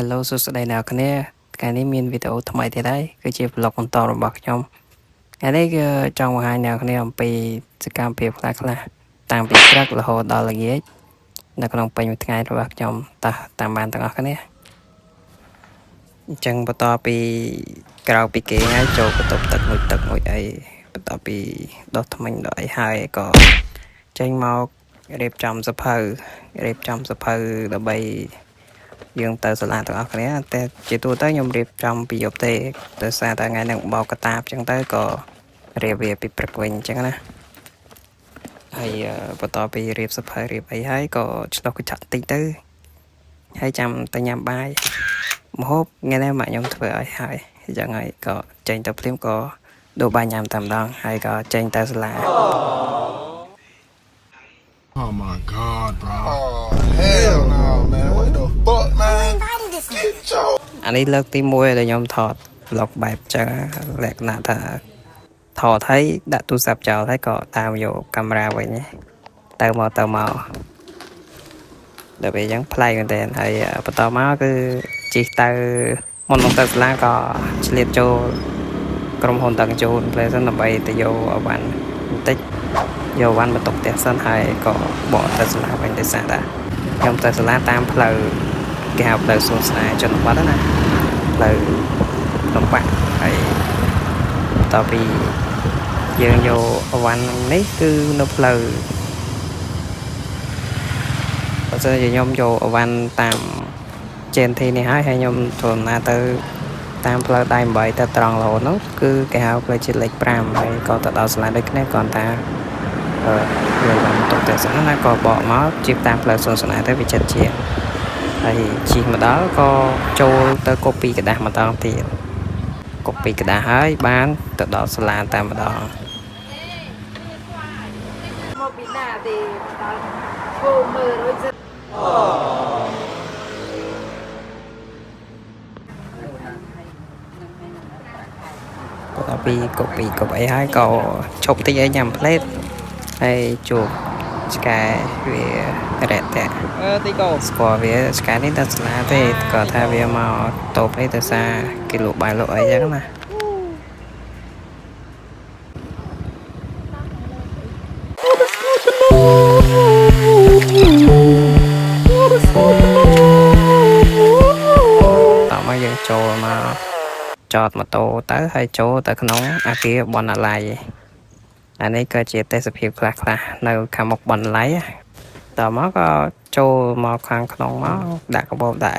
Hello សួស្តីអ្នកគ្នាថ្ងៃនេះមានវីដេអូថ្មីទៀតហើយគឺជា vlog បន្តរបស់ខ្ញុំថ្ងៃនេះគឺចង់បង្ហាញអ្នកគ្នាអំពីសកម្មភាពខ្លះៗតាំងពីព្រឹករហូតដល់ល្ងាចនៅក្នុងពេញមួយថ្ងៃរបស់ខ្ញុំតាមបានទាំងអស់គ្នាអញ្ចឹងបន្តពីក្រៅពីគេងហើយចូលបន្ទប់ទឹកមួយអីបន្ទាប់ពីដុសថ្មិញដុសអីហើយក៏ចេញមករៀបចំសភៅដើម្បីយើងទៅសាលាទាំងអស់គ្នាតែជាទូទៅខ្ញុំរៀបចំពីយប់ទេដោយសារតែថ្ងៃហ្នឹងបោកកតាបអញ្ចឹងទៅក៏រៀបវាពីព្រឹកវិញអញ្ចឹងណាហើយបន្ទាប់ពីរៀបសភៅរៀបអីហើយក៏ឆ្លុះកញ្ចក់តិចទៅហើយចាំទៅញ៉ាំបាយម្ហូបថ្ងៃនេះម៉ាក់ខ្ញុំធ្វើឲ្យហើយអញ្ចឹងហើយក៏ចេញទៅភ្លាមក៏ដូរបាយញ៉ាំតែម្ដងហើយក៏ចេញទៅសាលា Oh my God, bro. Oh, hell no, man. What the fuck, man? Get your... អានេះលើកទី1ដែលខ្ញុំថត vlog បែបចឹងលក្ខណៈថាថតហើយដាក់ទូរស័ព្ទចោលហើយក៏តាមយកកាមេរ៉ាវិញទៅមកដល់ពេលអញ្ចឹងប្លែកមែនតើហើយបន្តមកគឺជិះទៅមុនមកទៅសាលាក៏ឆ្លៀតចូលក្រុមហ៊ុនដឹកជញ្ជូន place ដើម្បីទៅយកអវ៉ាន់បន្តិចយកអវ៉ាន់បន្ទុកផ្ទះសិនហើយក៏បកទៅសាលាវិញដោយសារតែខ្ញុំទៅសាលាតាមផ្លូវគេហៅផ្លូវសួនស្នេហ៍ជនបទណាផ្លូវលំបាកហើយបន្ទាប់ពីយើងយកអវ៉ាន់នេះគឺនៅផ្លូវបើសិនជាខ្ញុំយកអវ៉ាន់តាមជេនធីនេះហើយខ្ញុំធ្វើដំណើរទៅតាមផ្លូវដៃ8ទៅត្រង់រហូតនោះគឺគេហៅផ្លូវជាតិលេខ5ហើយក៏ទៅដល់សាលាដូចគ្នាគ្រាន់តែលើបានទុកតែសិនណាក៏បកមកជិះតាមផ្លូវសួនស្នេហ៍ទៅវាចិត្តជាហើយជិះមកដល់ក៏ចូលទៅកូពីกระดาษម្ដងទៀតកូពីกระดาษហើយបានទៅដល់សាលាតែម្ដងមកពីណាទេដល់ធ្វើមើលរួចទៅបន្ទាប់ពីកូអីហើយក៏ឈប់តិចឲ្យញ៉ាំផ្លេតហើយជួបឆ្កែវារែកតាទីកោស្គាល់វាឆ្កែនេះទៅសាលាទេក៏ថាវាមកតូបអីទៅសារគេលក់បាយលក់អីចឹងណាតោះមកយើងចូលមកចតម៉ូតូទៅហើយចូលទៅក្នុងអគារបណ្ណាល័យអានេះក៏ជាទេសភាពខ្លះៗនៅខាងមុខបណ្ណាល័យតមកក៏ចូលមកខាងក្នុងមកដាក់កាបូបដាក់